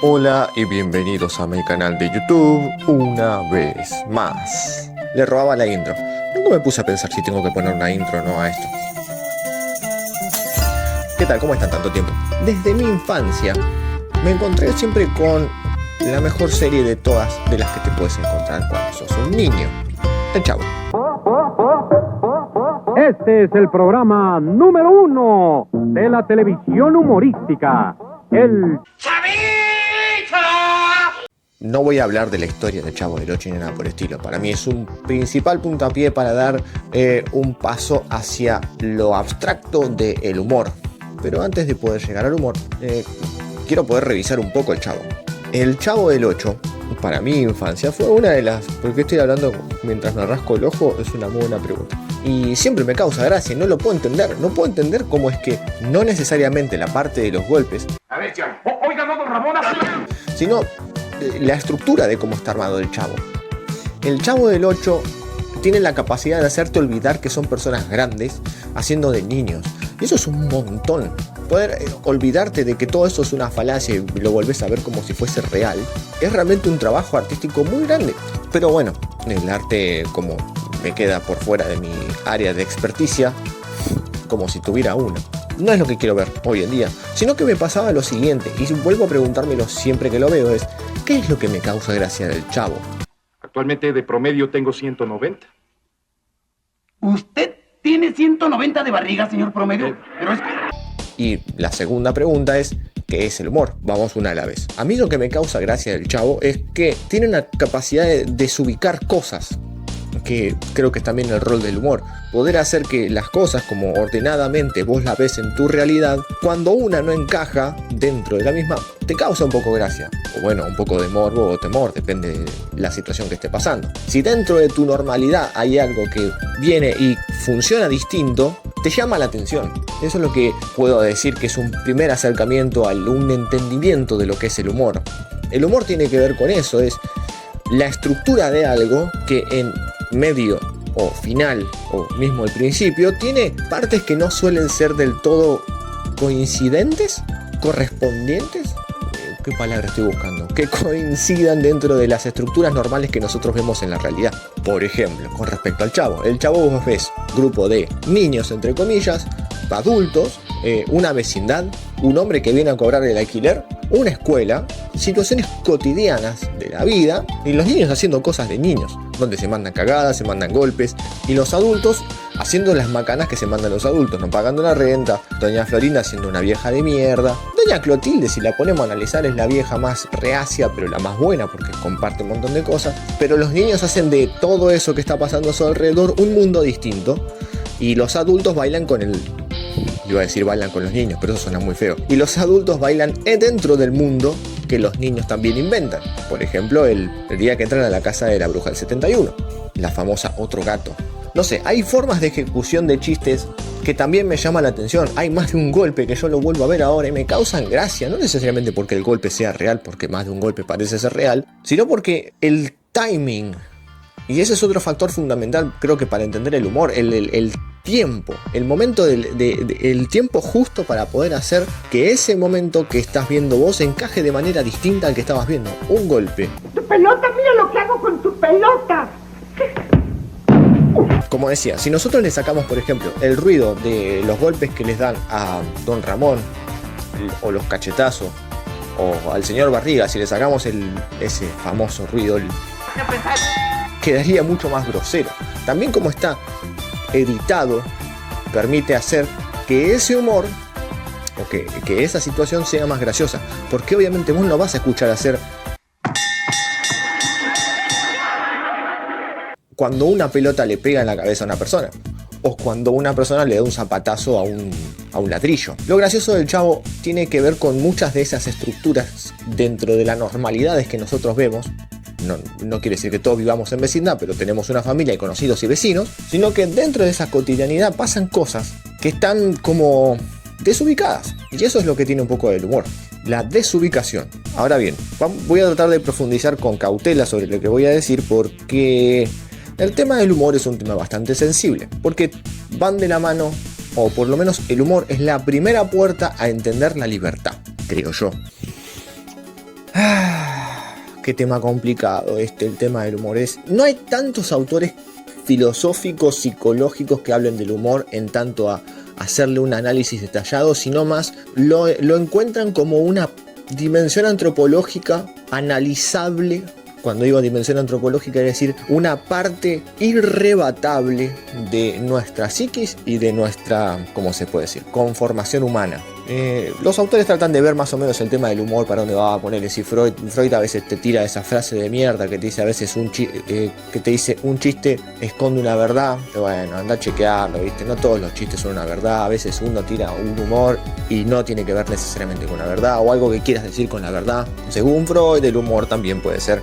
Hola y bienvenidos a mi canal de YouTube una vez más. Le robaba la intro. Nunca me puse a pensar si tengo que poner una intro o no a esto. ¿Qué tal? ¿Cómo están tanto tiempo? Desde mi infancia me encontré siempre con la mejor serie de todas de las que te puedes encontrar cuando sos un niño. El Chavo. Este es el programa número 1 de la televisión humorística, el ¡Chavito! No voy a hablar de la historia del Chavo del Ocho ni nada por el estilo. Para mí es un principal puntapié para dar un paso hacia lo abstracto del humor. Pero antes de poder llegar al humor, quiero poder revisar un poco el Chavo. El Chavo del Ocho, para mi infancia, fue una de las... ¿Por qué estoy hablando mientras me rasco el ojo? Es una muy buena pregunta. Y siempre me causa gracia, no lo puedo entender. No puedo entender cómo es que no necesariamente la parte de los golpes... A ver, tío. Oiga, no, don Ramón. Sino la estructura de cómo está armado el Chavo. El Chavo del Ocho tiene la capacidad de hacerte olvidar que son personas grandes haciendo de niños. Y eso es un montón. Poder olvidarte de que todo eso es una falacia y lo volvés a ver como si fuese real, es realmente un trabajo artístico muy grande. Pero bueno, el arte, como me queda por fuera de mi área de experticia, como si tuviera uno, no es lo que quiero ver hoy en día, sino que me pasaba lo siguiente, y vuelvo a preguntármelo siempre que lo veo, es ¿qué es lo que me causa gracia del Chavo? Actualmente de promedio tengo 190. ¿Usted tiene 190 de barriga, señor Promedio? Pero es... Y la segunda pregunta es ¿qué es el humor? Vamos una a la vez. A mí lo que me causa gracia del Chavo es que tiene una capacidad de desubicar cosas, que creo que es también el rol del humor. Poder hacer que las cosas, como ordenadamente vos las ves en tu realidad, cuando una no encaja dentro de la misma, te causa un poco gracia. O bueno, un poco de morbo o temor, depende de la situación que esté pasando. Si dentro de tu normalidad hay algo que viene y funciona distinto, te llama la atención. Eso es lo que puedo decir que es un primer acercamiento a un entendimiento de lo que es el humor. El humor tiene que ver con eso, es la estructura de algo que en medio o final o mismo el principio tiene partes que no suelen ser del todo coincidentes, correspondientes. ¿Qué palabra estoy buscando? Que coincidan dentro de las estructuras normales que nosotros vemos en la realidad. Por ejemplo, con respecto al Chavo. El Chavo vos ves grupo de niños, entre comillas, adultos, una vecindad, un hombre que viene a cobrar el alquiler, una escuela, situaciones cotidianas de la vida y los niños haciendo cosas de niños, donde se mandan cagadas, se mandan golpes y los adultos haciendo las macanas que se mandan los adultos, no pagando la renta, doña Florinda siendo una vieja de mierda, doña Clotilde, si la ponemos a analizar, es la vieja más reacia pero la más buena porque comparte un montón de cosas, pero los niños hacen de todo eso que está pasando a su alrededor un mundo distinto y los adultos bailan con el... Iba a decir bailan con los niños, pero eso suena muy feo. Y los adultos bailan dentro del mundo que los niños también inventan. Por ejemplo, el día que entran a la casa de la bruja del 71. La famosa Otro Gato. No sé, hay formas de ejecución de chistes que también me llaman la atención. Hay más de un golpe que yo lo vuelvo a ver ahora y me causan gracia. No necesariamente porque el golpe sea real, porque más de un golpe parece ser real, sino porque el timing... Y ese es otro factor fundamental, creo que para entender el humor, el tiempo, el momento el tiempo justo para poder hacer que ese momento que estás viendo vos encaje de manera distinta al que estabas viendo. Un golpe. ¡Tu pelota! ¡Mira lo que hago con tu pelota! Como decía, si nosotros le sacamos, por ejemplo, el ruido de los golpes que les dan a Don Ramón, o los cachetazos, o al señor Barriga, si le sacamos ese famoso ruido, quedaría mucho más grosero. También como está editado, permite hacer que ese humor o que esa situación sea más graciosa, porque obviamente vos no vas a escuchar hacer cuando una pelota le pega en la cabeza a una persona o cuando una persona le da un zapatazo a un ladrillo. Lo gracioso del Chavo tiene que ver con muchas de esas estructuras dentro de las normalidades que nosotros vemos. No quiere decir que todos vivamos en vecindad, pero tenemos una familia y conocidos y vecinos, sino que dentro de esa cotidianidad pasan cosas que están como desubicadas. Y eso es lo que tiene un poco del humor, la desubicación. Ahora bien, voy a tratar de profundizar con cautela sobre lo que voy a decir porque el tema del humor es un tema bastante sensible, porque van de la mano, o por lo menos el humor es la primera puerta a entender la libertad, creo yo. qué tema complicado el tema del humor. No hay tantos autores filosóficos, psicológicos que hablen del humor en tanto a hacerle un análisis detallado, sino más lo encuentran como una dimensión antropológica analizable. Cuando digo dimensión antropológica, es decir, una parte irrebatable de nuestra psiquis y de nuestra, ¿cómo se puede decir?, conformación humana. Los autores tratan de ver más o menos el tema del humor, para dónde va a ponerle. Si Freud a veces te tira esa frase de mierda que te dice a veces que te dice un chiste esconde una verdad. Bueno, anda a chequearlo, ¿viste? No todos los chistes son una verdad. A veces uno tira un humor y no tiene que ver necesariamente con la verdad, o algo que quieras decir con la verdad. Según Freud, el humor también puede ser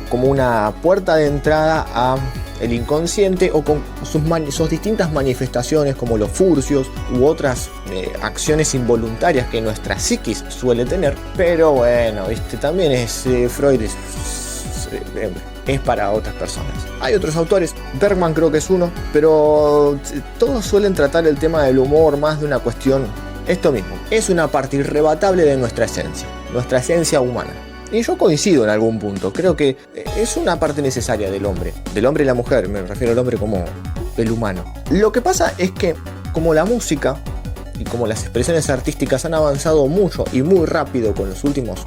como una puerta de entrada a el inconsciente, o con sus distintas manifestaciones, como los furcios u otras acciones involuntarias que nuestra psiquis suele tener. Pero bueno, ¿viste? También Freud es para otras personas. Hay otros autores, Bergman creo que es uno, pero todos suelen tratar el tema del humor más de una cuestión, esto mismo, es una parte irrebatable de nuestra esencia humana. Y yo coincido en algún punto, creo que es una parte necesaria del hombre y la mujer, me refiero al hombre como el humano. Lo que pasa es que como la música y como las expresiones artísticas han avanzado mucho y muy rápido con los últimos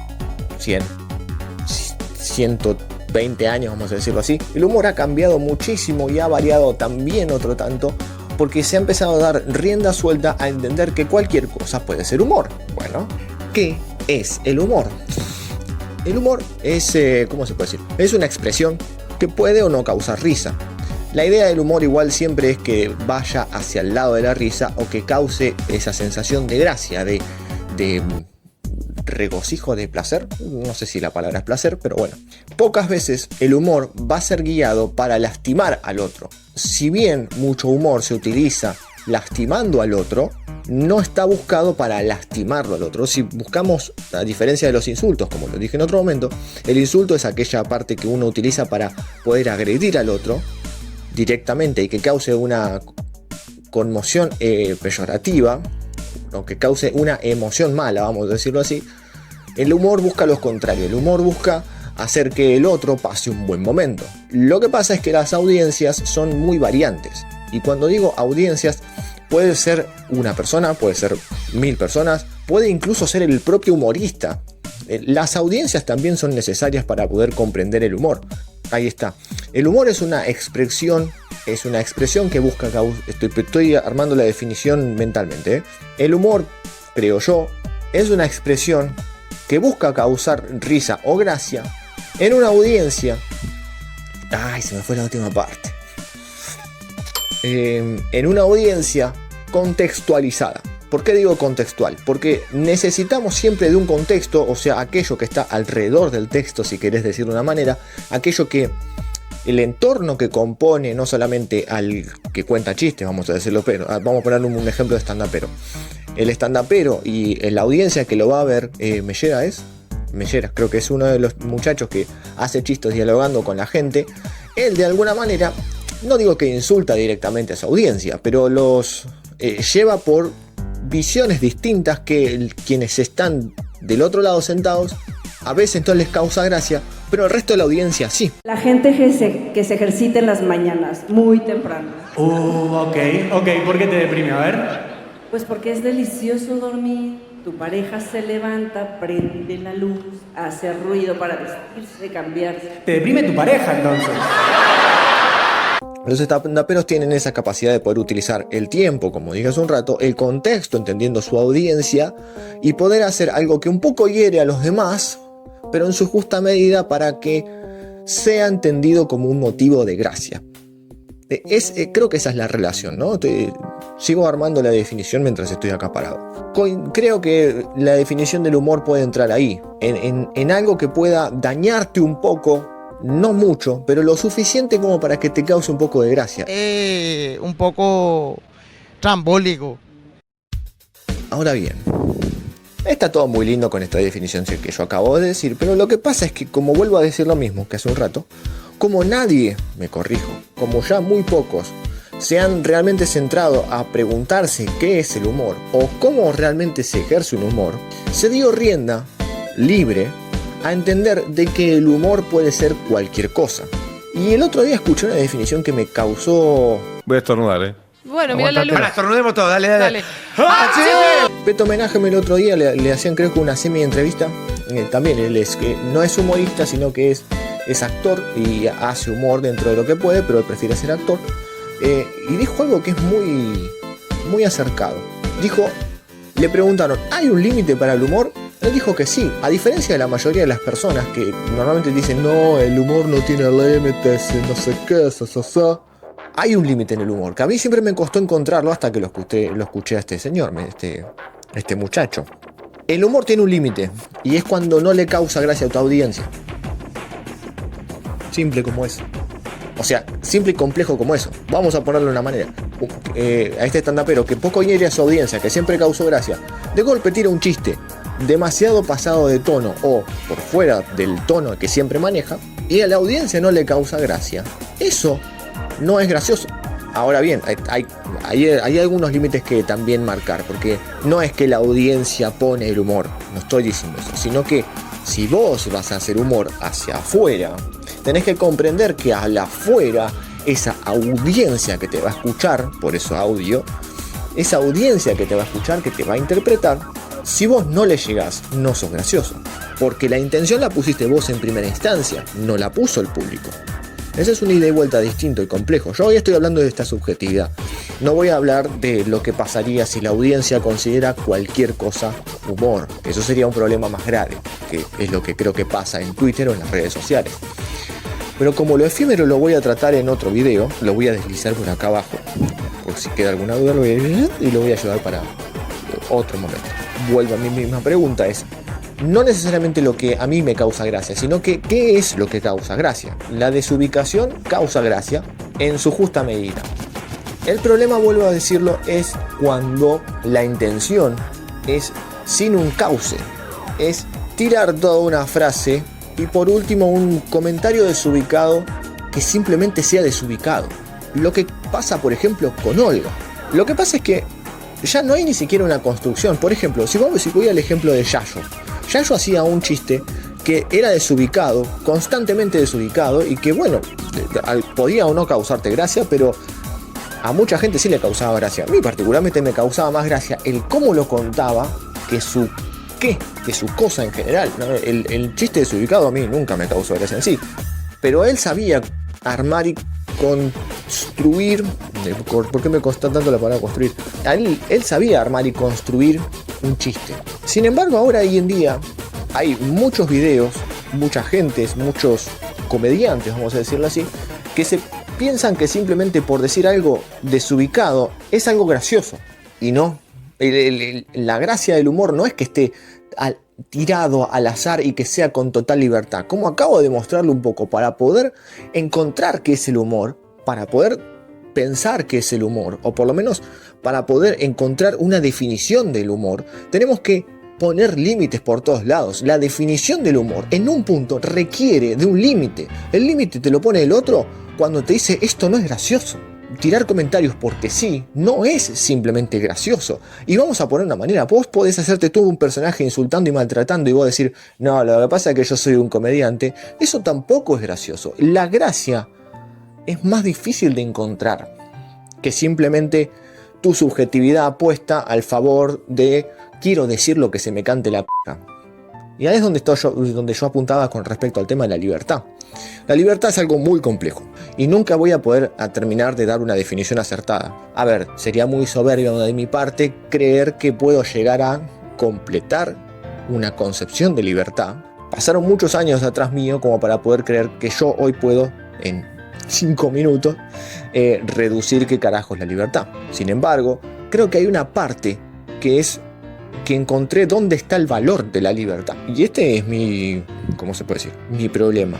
120 años, vamos a decirlo así, el humor ha cambiado muchísimo y ha variado también otro tanto, porque se ha empezado a dar rienda suelta a entender que cualquier cosa puede ser humor. Bueno, ¿qué es el humor? El humor es, ¿cómo se puede decir? Es una expresión que puede o no causar risa. La idea del humor igual siempre es que vaya hacia el lado de la risa, o que cause esa sensación de gracia, de regocijo, de placer. No sé si la palabra es placer, pero bueno. Pocas veces el humor va a ser guiado para lastimar al otro. Si bien mucho humor se utiliza lastimando al otro, no está buscado para lastimarlo al otro. Si buscamos, a diferencia de los insultos, como lo dije en otro momento, el insulto es aquella parte que uno utiliza para poder agredir al otro directamente y que cause una conmoción peyorativa, o que cause una emoción mala, vamos a decirlo así. El humor busca lo contrario, el humor busca hacer que el otro pase un buen momento. Lo que pasa es que las audiencias son muy variantes, y cuando digo audiencias, puede ser una persona, puede ser 1000 personas, puede incluso ser el propio humorista. Las audiencias también son necesarias para poder comprender el humor. Ahí está. El humor es una expresión que busca estoy armando la definición mentalmente, ¿eh? El humor, creo yo, es una expresión que busca causar risa o gracia en una audiencia. Ay, se me fue la última parte. En una audiencia contextualizada. ¿Por qué digo contextual? Porque necesitamos siempre de un contexto, o sea, aquello que está alrededor del texto, si querés decirlo de una manera, aquello que el entorno que compone, no solamente al que cuenta chistes, vamos a decirlo, pero vamos a poner un ejemplo de stand-upero. El stand-upero y la audiencia que lo va a ver, Melleras, creo que es uno de los muchachos que hace chistes dialogando con la gente. Él de alguna manera, no digo que insulta directamente a su audiencia, pero los lleva por visiones distintas que quienes están del otro lado sentados a veces no les causa gracia, pero el resto de la audiencia sí. La gente que se ejercita en las mañanas, muy temprano. Ok, ¿por qué te deprime? A ver. Pues porque es delicioso dormir, tu pareja se levanta, prende la luz, hace ruido para vestirse, cambiarse. ¿Te deprime tu pareja entonces? Los stand-uperos tienen esa capacidad de poder utilizar el tiempo, como dije hace un rato, el contexto, entendiendo su audiencia, y poder hacer algo que un poco hiere a los demás, pero en su justa medida para que sea entendido como un motivo de gracia. Creo que esa es la relación, ¿no? Sigo armando la definición mientras estoy acá parado. Creo que la definición del humor puede entrar ahí, en algo que pueda dañarte un poco. No mucho, pero lo suficiente como para que te cause un poco de gracia. Un poco trambólico. Ahora bien, está todo muy lindo con esta definición que yo acabo de decir, pero lo que pasa es que, como vuelvo a decir lo mismo que hace un rato, como nadie, me corrijo, como ya muy pocos se han realmente centrado a preguntarse qué es el humor o cómo realmente se ejerce un humor, se dio rienda libre a entender de que el humor puede ser cualquier cosa. Y el otro día escuché una definición que me causó... Voy a estornudar, Bueno, mira la luz. Ahora, estornudemos todos, dale. Beto Homenaje el otro día le hacían creo que una semi-entrevista. También él no es humorista, sino que es actor y hace humor dentro de lo que puede, pero él prefiere ser actor. Y dijo algo que es muy, muy acercado. Le preguntaron, ¿hay un límite para el humor? Él dijo que sí, a diferencia de la mayoría de las personas que normalmente dicen, no, el humor no tiene límites, no sé qué, Hay un límite en el humor, que a mí siempre me costó encontrarlo hasta que lo escuché a este señor, este muchacho. El humor tiene un límite, y es cuando no le causa gracia a tu audiencia. Simple como eso. O sea, simple y complejo como eso. Vamos a ponerlo de una manera. A este stand-upero que poco hiere a su audiencia, que siempre causó gracia, de golpe tira un chiste demasiado pasado de tono o por fuera del tono que siempre maneja, y a la audiencia no le causa gracia. Eso no es gracioso. Ahora bien, hay algunos límites que también marcar, porque no es que la audiencia pone el humor, no estoy diciendo eso, sino que si vos vas a hacer humor hacia afuera, tenés que comprender que a la afuera, esa audiencia que te va a escuchar, por eso audio, esa audiencia que te va a escuchar, que te va a interpretar, si vos no le llegás, no sos gracioso, porque la intención la pusiste vos en primera instancia, no la puso el público. Ese es un ida y vuelta distinto y complejo. Yo hoy estoy hablando de esta subjetividad. No voy a hablar de lo que pasaría si la audiencia considera cualquier cosa humor. Eso sería un problema más grave, que es lo que creo que pasa en Twitter o en las redes sociales. Pero como lo efímero lo voy a tratar en otro video, lo voy a deslizar por acá abajo. Por si queda alguna duda, lo voy a deslizar y lo voy a ayudar para otro momento. Vuelvo a mi misma pregunta, es... no necesariamente lo que a mí me causa gracia, sino que ¿qué es lo que causa gracia? La desubicación causa gracia en su justa medida. El problema, vuelvo a decirlo, es cuando la intención es sin un cauce. Es tirar toda una frase y por último un comentario desubicado que simplemente sea desubicado. Lo que pasa, por ejemplo, con Olga. Lo que pasa es que ya no hay ni siquiera una construcción. Por ejemplo, si voy al ejemplo de Yayo. Yayo hacía un chiste que era desubicado, constantemente desubicado, y que bueno, podía o no causarte gracia, pero a mucha gente sí le causaba gracia. A mí particularmente me causaba más gracia el cómo lo contaba que su cosa en general, ¿no? El chiste desubicado a mí nunca me causó gracia en sí, pero él sabía armar y construir. ¿Por qué me costó tanto la palabra construir? Él sabía armar y construir un chiste. Sin embargo, ahora hoy en día hay muchos videos, mucha gente, muchos comediantes, vamos a decirlo así, que se piensan que simplemente por decir algo desubicado es algo gracioso. Y no. La gracia del humor no es que esté tirado al azar y que sea con total libertad. Como acabo de mostrarlo un poco, para poder encontrar qué es el humor, para poder pensar qué es el humor, o por lo menos para poder encontrar una definición del humor, tenemos que poner límites por todos lados. La definición del humor en un punto requiere de un límite. El límite te lo pone el otro cuando te dice esto no es gracioso. Tirar comentarios porque sí no es simplemente gracioso. Y vamos a poner una manera, vos podés hacerte tú un personaje insultando y maltratando y vos decir, no, lo que pasa es que yo soy un comediante. Eso tampoco es gracioso. La gracia es más difícil de encontrar que simplemente tu subjetividad puesta al favor de quiero decir lo que se me cante la p***. Y ahí es donde yo apuntaba con respecto al tema de la libertad. La libertad es algo muy complejo y nunca voy a poder terminar de dar una definición acertada. A ver, sería muy soberbio de mi parte creer que puedo llegar a completar una concepción de libertad. Pasaron muchos años atrás mío como para poder creer que yo hoy puedo, en 5 minutos, reducir qué carajo es la libertad. Sin embargo, creo que hay una parte que es que encontré dónde está el valor de la libertad. Y este es mi, ¿cómo se puede decir? Mi problema.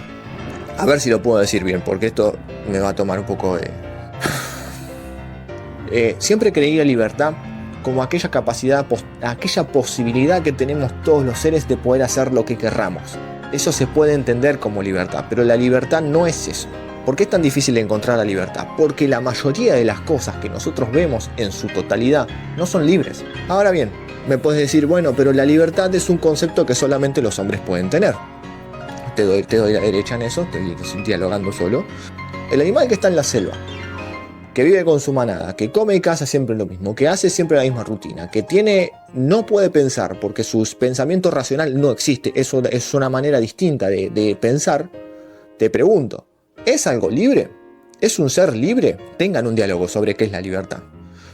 A ver si lo puedo decir bien, porque esto me va a tomar un poco de... siempre creí la libertad como aquella capacidad, aquella posibilidad que tenemos todos los seres de poder hacer lo que querramos. Eso se puede entender como libertad, pero la libertad no es eso. ¿Por qué es tan difícil encontrar la libertad? Porque la mayoría de las cosas que nosotros vemos en su totalidad no son libres. Ahora bien, me puedes decir, bueno, pero la libertad es un concepto que solamente los hombres pueden tener. te doy la derecha en eso, estoy dialogando solo. El animal que está en la selva, que vive con su manada, que come y caza siempre lo mismo, que hace siempre la misma rutina, que no puede pensar porque su pensamiento racional no existe, eso es una manera distinta de pensar, te pregunto, ¿es algo libre? ¿Es un ser libre? Tengan un diálogo sobre qué es la libertad.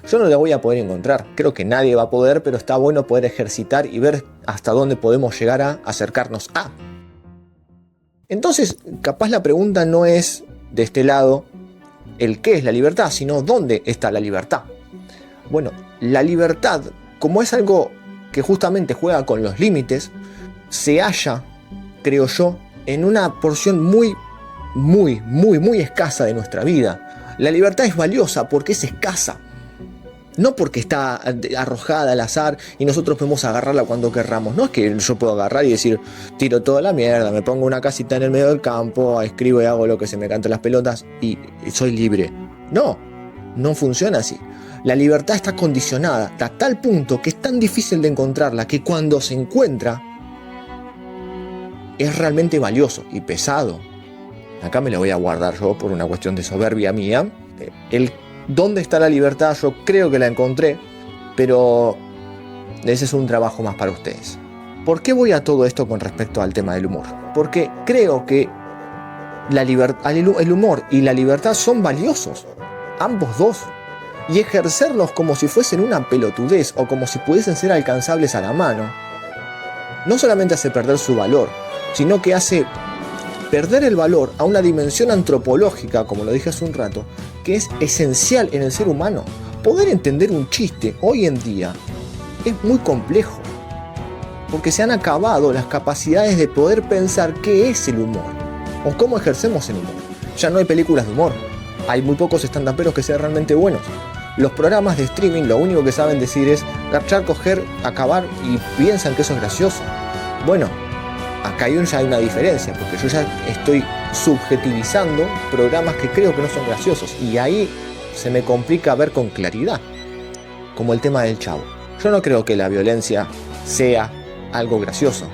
Yo no la voy a poder encontrar, creo que nadie va a poder, pero está bueno poder ejercitar y ver hasta dónde podemos llegar a acercarnos a. Entonces, capaz la pregunta no es de este lado el qué es la libertad, sino dónde está la libertad. Bueno, la libertad, como es algo que justamente juega con los límites, se halla, creo yo, en una porción muy escasa de nuestra vida. La libertad es valiosa porque es escasa. No porque está arrojada al azar y nosotros podemos agarrarla cuando querramos. No es que yo puedo agarrar y decir, tiro toda la mierda, me pongo una casita en el medio del campo, escribo y hago lo que se me cante las pelotas y soy libre. No funciona así. La libertad está condicionada a tal punto que es tan difícil de encontrarla que cuando se encuentra es realmente valioso y pesado. Acá me lo voy a guardar yo por una cuestión de soberbia mía. ¿Dónde está la libertad? Yo creo que la encontré, pero ese es un trabajo más para ustedes. ¿Por qué voy a todo esto con respecto al tema del humor? Porque creo que el humor y la libertad son valiosos, ambos dos, y ejercerlos como si fuesen una pelotudez o como si pudiesen ser alcanzables a la mano, no solamente hace perder su valor, sino que hace perder el valor a una dimensión antropológica, como lo dije hace un rato, que es esencial en el ser humano. Poder entender un chiste hoy en día es muy complejo, porque se han acabado las capacidades de poder pensar qué es el humor, o cómo ejercemos el humor. Ya no hay películas de humor, hay muy pocos estandaperos que sean realmente buenos. Los programas de streaming lo único que saben decir es garchar, coger, acabar y piensan que eso es gracioso. Bueno, acá ya hay una diferencia, porque yo ya estoy subjetivizando programas que creo que no son graciosos, y ahí se me complica ver con claridad, como el tema del Chavo. Yo no creo que la violencia sea algo gracioso,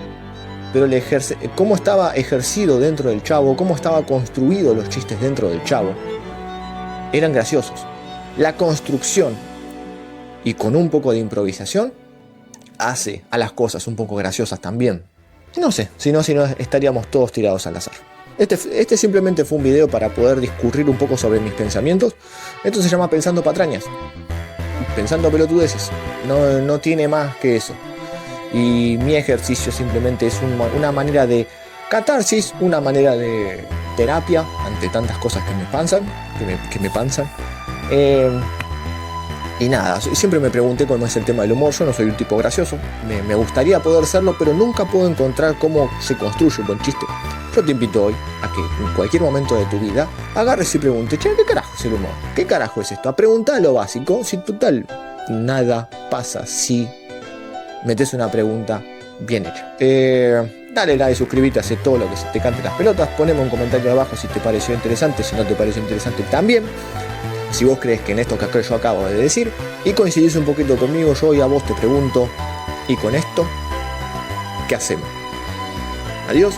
pero cómo estaba ejercido dentro del Chavo, cómo estaba construido los chistes dentro del Chavo, eran graciosos. La construcción y con un poco de improvisación hace a las cosas un poco graciosas también. No sé, si no estaríamos todos tirados al azar. Este simplemente fue un video para poder discurrir un poco sobre mis pensamientos. Esto se llama Pensando Patrañas, pensando pelotudeces. No tiene más que eso. Y mi ejercicio simplemente es una manera de catarsis, una manera de terapia ante tantas cosas que me pansan. Y nada, siempre me pregunté cómo es el tema del humor. Yo no soy un tipo gracioso, me gustaría poder serlo, pero nunca puedo encontrar cómo se construye un buen chiste. Yo te invito hoy a que en cualquier momento de tu vida agarres y preguntes, che, ¿qué carajo es el humor? ¿Qué carajo es esto? A preguntar lo básico, si total nada pasa si metes una pregunta bien hecha. Dale like, suscríbete, hace todo lo que se te cante las pelotas, poneme un comentario abajo si te pareció interesante, si no te pareció interesante también. Si vos crees que en esto que yo acabo de decir y coincidís un poquito conmigo, yo y a vos te pregunto, ¿y con esto qué hacemos? Adiós.